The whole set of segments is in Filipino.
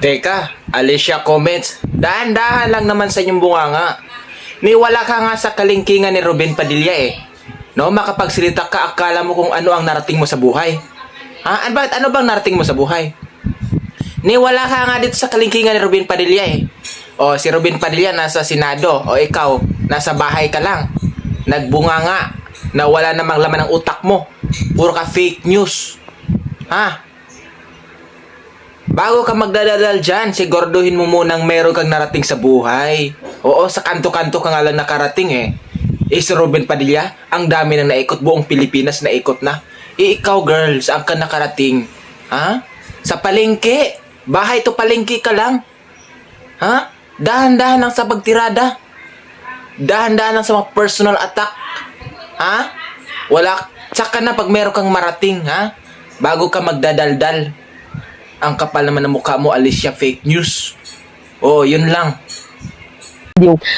Teka, Alicia comments, dahan-dahan lang naman sa inyong bunganga. Niwala ka nga sa kalingkingan ni Ruben Padilla eh. No, makapagsalita ka, akala mo kung ano ang narating mo sa buhay. Ha? Bakit ano bang narating mo sa buhay? Niwala ka nga dito sa kalingkingan ni Ruben Padilla eh. O si Ruben Padilla nasa Senado, o ikaw nasa bahay ka lang. Nagbunganga na wala namang laman ng utak mo. Puro ka fake news. Ha? Bago ka magdadadal dyan, siguraduhin mo munang meron kang narating sa buhay. Oo, sa kanto-kanto ka nga lang nakarating eh. Si Ruben Padilla, ang dami nang naikot, buong Pilipinas naikot na. Ikaw girl, saan ka nakarating? Ha? Sa palengke. Bahay to palengke ka lang. Ha? Dahan-dahan lang sa pagtirada. Dahan-dahan lang sa mga personal attack. Ha? Wala, tsaka na pag meron kang marating, ha? Bago ka magdadaldal. Ang kapal naman ng mukha mo, Alicia, fake news. Oh, yun lang.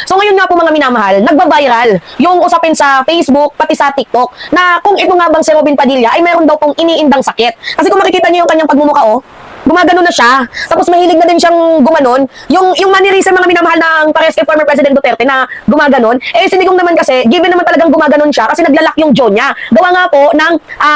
So ngayon nga po mga minamahal, nagba-viral yung usapin sa Facebook pati sa TikTok na kung ito nga bang si Ruben Padilla ay meron daw pong iniindang sakit. Kasi kung makikita niyo yung kanyang pagmumukha, oh, gumagano na siya. Tapos mahilig na din siyang gumanon. Yung mannerism mga minamahal ng pares kay former President Duterte na gumaganon. Eh si Digong naman kasi, given naman talagang gumaganon siya kasi naglalak yung jaw niya. Gawa nga po ng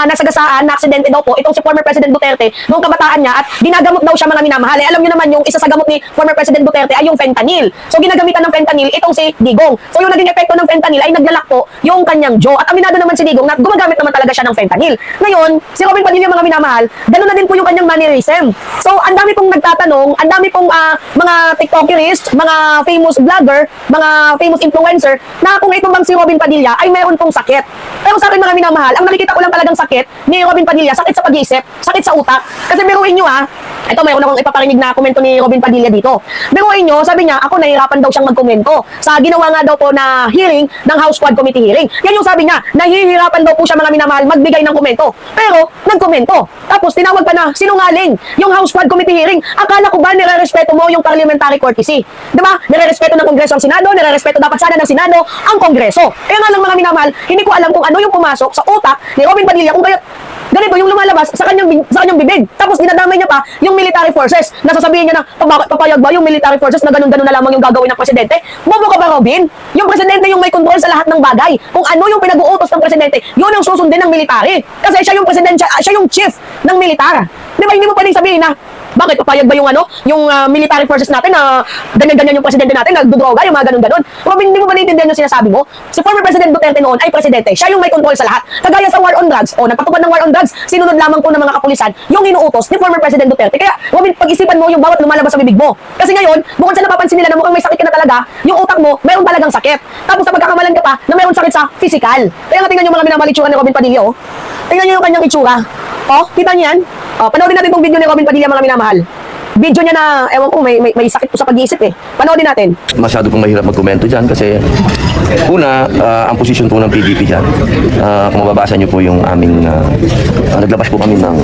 nasagasaan, na aksidente daw po itong si former President Duterte nung kabataan niya at ginagamot daw siya mga minamahal. Eh alam niyo naman yung isa sa gamot ni former President Duterte ay yung fentanyl. So ginagamitan ng fentanyl itong si Digong. So yung naging epekto ng fentanyl ay naglalak po yung kanyang jaw. At aminado naman si Digong na gumagamit naman talaga siya ng fentanyl. Ngayon, si Ruben Padilla mga minamahal, ganoon na din po yung kanyang mannerism. So, ang dami pong nagtatanong, ang dami pong mga TikTokerist, mga famous vlogger, mga famous influencer, na kung ito bang si Ruben Padilla ay meron pong sakit. Pero sa akin mga minamahal, ang nakikita ko lang talagang sakit ni Ruben Padilla, sakit sa pag-iisip, sakit sa utak. Kasi biruin nyo ito mayroon akong ipaparinig na komento ni Ruben Padilla dito. Biruin nyo, sabi niya, ako nahihirapan daw siyang magkomento sa ginawa nga daw po na hearing ng House Squad Committee hearing. Yan yung sabi niya, nahihirapan daw po siya mga minamahal magbigay ng komento. Pero, nagkomento. Tapos, tinawag pa na sinungaling yung House Squad Committee hearing. Akala ko ba nire-respeto mo yung parliamentary courtesy? Diba? Nire-respeto ng Kongreso ang Senado, nire-respeto dapat sana ng Senado ang Kongreso. Kaya nga lang mga minamahal, hindi ko alam kung ano yung pumasok sa utak ni Ruben Padilla kung kaya ganito yung lumalabas sa kanyang bibig. Tapos dinadamay niya pa yung military forces. Nasasabihin niya na, bakit papayag ba yung military forces na ganun-ganun na lamang yung gagawin ng presidente? Bobo ka ba, Robin? Yung presidente yung may control sa lahat ng bagay. Kung ano yung pinag-uutos ng presidente, yun ang susundin ng military. Kasi siya yung presidente, siya yung chief ng militar. Di ba, hindi mo pwedeng sabihin na, bakit papayag ba yung military forces natin na ganyan-ganyan yung presidente natin, nagdudroga, yung mga ganun-ganun. Robin, hindi mo ba naiintindihan yung sinasabi mo? Si former President Duterte noon ay presidente. Siya yung may control sa lahat. Kagaya sa war on drugs, nagpatupad ng war on drugs, sinunod lamang po ng mga kapulisan yung inuutos ni former President Duterte. Kaya, Robin, pag-isipan mo yung bawat lumalabas sa bibig mo. Kasi ngayon, bukod sa napapansin nila na mukhang may sakit ka na talaga, yung utak mo, mayroon talagang sakit. Tapos sa pagkakamalan ka pa, na mayroon sakit sa physical. Kaya nga tingnan nyo mga minamahal itsura ni Robin Padilla, oh. Tingnan nyo yung kanyang itsura. Kita nyo yan? Panoorin natin itong video ni Robin Padilla mga minamahal. Video niya na, ewan ko, may sakit po sa pag-iisip eh. Panoodin natin. Masyado pong mahirap magkomento dyan kasi una, ang posisyon po ng PDP dyan, kung mababasa nyo po yung aming, naglabas po kami ng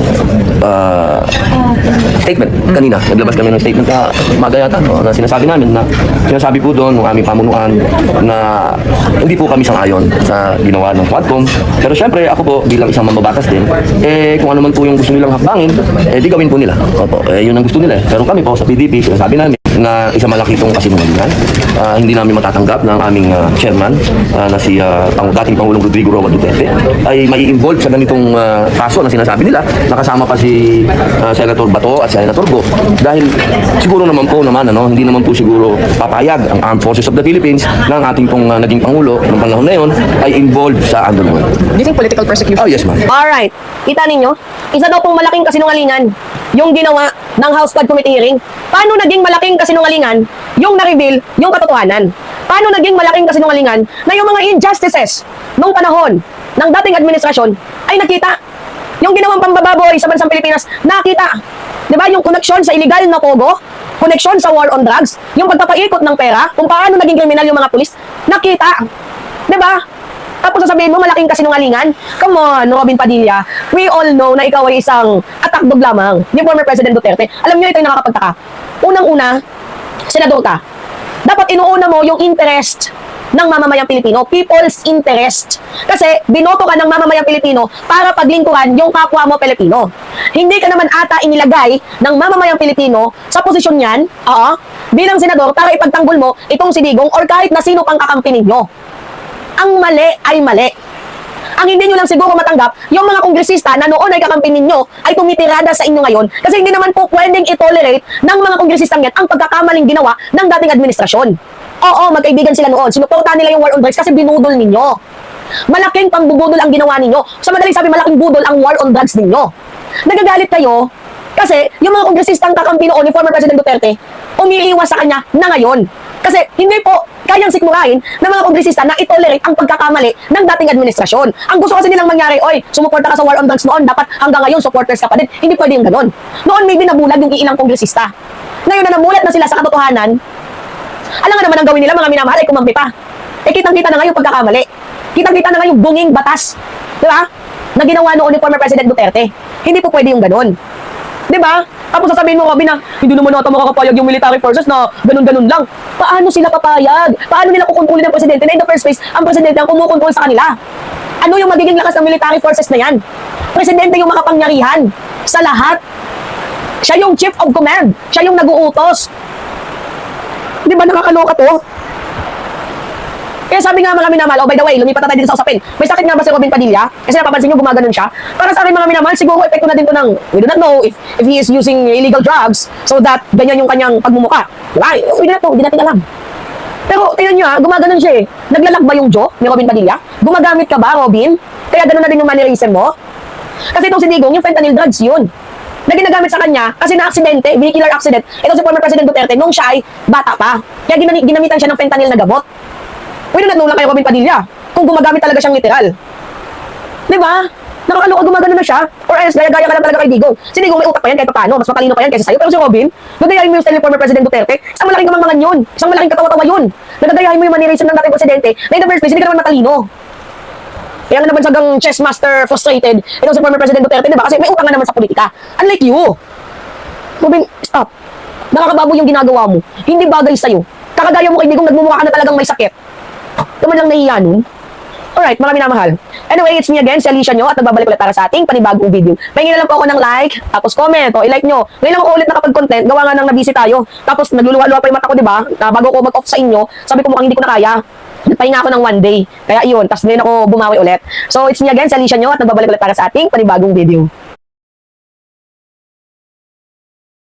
statement kanina. Naglabas kami ng statement na umaga yata, na sinasabi namin na, sinasabi po doon ng aming pamunuan na hindi po kami sang-ayon sa ginawa ng Quadcom. Pero syempre, ako po bilang isang mambabatas din, kung ano man po yung gusto nilang hakbangin, di gawin po nila. Opo, yun ang gusto nila. Pero kami po sa PDP, sinasabi namin na isang malaki itong kasinungalingan. Hindi namin matatanggap ng aming chairman na si dating Pangulong Rodrigo Roa Duterte ay mai-involve sa ganitong kaso na sinasabi nila. Nakasama pa si Senator Bato at Senator Go. Dahil siguro naman po hindi naman po siguro papayag ang Armed Forces of the Philippines ng ating pong naging Pangulo ng panahon na yun ay involved sa ano naman. Do you think political persecution? Oh, yes ma'am. Alright. Kita ninyo, isa daw pong malaking kasinungalingan yung ginawa ng House Squad Committee hearing. Paano naging malaking kasinungalingan yung na-reveal yung katotohanan? Paano naging malaking kasinungalingan na yung mga injustices nung panahon ng dating administrasyon ay nakita? Yung ginawang pambababoy sa bansang Pilipinas, nakita. Diba? Yung connection sa illegal na pogo, connection sa war on drugs, yung pagpapaikot ng pera, kung paano naging kriminal yung mga pulis, nakita. Diba? Tapos sasabihin mo, malaking kasinungalingan? Come on, Robin Padilla. We all know na ikaw ay isang atakdog lamang ni former President Duterte. Alam niyo, ito yung nakakapagtaka. Unang-una, senador ka. Dapat inuuna mo yung interest ng mamamayang Pilipino. People's interest. Kasi binoto ka ng mamamayang Pilipino para paglingkuran yung kapwa mo Pilipino. Hindi ka naman ata inilagay ng mamamayang Pilipino sa posisyon yan, bilang senador para ipagtanggol mo itong si Digong or kahit na sino pang kakampi ninyo. Ang mali ay mali. Ang hindi nyo lang siguro matanggap, yung mga kongresista na noon ay kakampi ninyo ay tumitirada sa inyo ngayon kasi hindi naman po pwedeng itolerate ng mga kongresistang yan ang pagkakamaling ginawa ng dating administrasyon. Oo, magkaibigan sila noon. Sinuportahan nila yung war on drugs kasi binudol ninyo. Malaking pangbubudol ang ginawa ninyo. Sa madaling sabi, malaking budol ang war on drugs ninyo. Nagagalit kayo kasi yung mga kongresistang kakampi noon ni former President Duterte, umiiwas sa kanya na ngayon. Kasi hindi po kayang sikmurahin ng mga kongresista na itolerate ang pagkakamali ng dating administrasyon. Ang gusto kasi nilang mangyari, oy, sumuporta ka sa war on drugs noon, dapat hanggang ngayon supporters ka pa din. Hindi pwede yung ganun. Noon may binabulag yung iilang kongresista. Ngayon na namulat na sila sa katotohanan, alam nga naman ang gawin nila, mga minamahal, ay kumampi pa. Eh, kitang-kita na nga yung pagkakamali. Kitang-kita na nga yung bunging batas. Di ba? Na ginawa noon ni former President Duterte. Hindi po pwede yung ganun. Di ba? Tapos sasabihin mo, Robin, na hindi naman nata makakapayag yung military forces na ganun-ganun lang. Paano sila papayag? Paano nila kukontrolin ng presidente na in the first place, ang presidente ang kumukontrol sa kanila? Ano yung magiging lakas ng military forces na yan? Presidente yung makapangyarihan sa lahat. Siya yung chief of command. Siya yung nag-uutos. Di ba nakakaloka to? Kaya sabi nga mga minamahal, by the way, lumipat na tayo dito sa usapin. May sakit nga ba si Robin Padilla? Kasi napapansin nyo, gumaganon siya. Para sa akin mga minamahal, siguro epekto na din to ng, we do not know if he is using illegal drugs so that ganyan yung kanyang pagmumuka. Diba? We do not know, hindi natin alam. Pero tingnan nyo gumaganon siya eh. Naglalak ba yung jaw ni Robin Padilla? Gumagamit ka ba, Robin? Kaya ganun na din yung mannerism mo? Kasi itong si Digong, yung fentanyl drugs yun. Na ginagamit sa kanya kasi na-aksidente, vehicular accident. Ito si former President Duterte nung siya ay bata pa. Kaya ginamitan siya ng fentanyl na gamot. Pwede na lang kay Robin Padilla kung gumagamit talaga siyang literal. Diba? Nakakaloka, gumagano na siya. Or else, gaya-gaya ka lang talaga kay Digong. Si Digong may utak pa yan kahit paano. Mas matalino pa yan kaysa sa'yo. Pero si Robin, gagayahin mo yung style ni former President Duterte. Isang malaking kamangmangan yun. Isang malaking katawa-tawa yun. Nagagayahin mo yung mannerism ng dating presidente na in the first place, hindi ka naman matalino. Kaya nga naman sagang chess master frustrated. Ito si former President Duterte, diba? Kasi may utang nga naman sa politika. Unlike you. Robin, stop. Nakakababoy yung ginagawa mo. Hindi bagay sa'yo. Kakagaya mo kay Digong, nagmumukha ka na talagang may sakit. Ito man lang nahiya nun. Alright, mga minamahal. Anyway, it's me again, si Alicia nyo, at nagbabalik ulit para sa ating panibagong video. Pahingin na lang po ako ng like, tapos comment, o i-like nyo. Ngayon lang ako ulit nakapag-content, gawa nga nang nabisi tayo. Tapos nagluluwa-luwa pa yung mata ko, diba? Bago ko mag-off sa inyo, sabi ko mukhang hindi ko na kaya. Nagpahinga ako ng one day. Kaya iyon, tapos ngayon ako bumawi ulit. So, it's me again, si Alicia nyo, at nagbabalik ulit para sa ating panibagong video.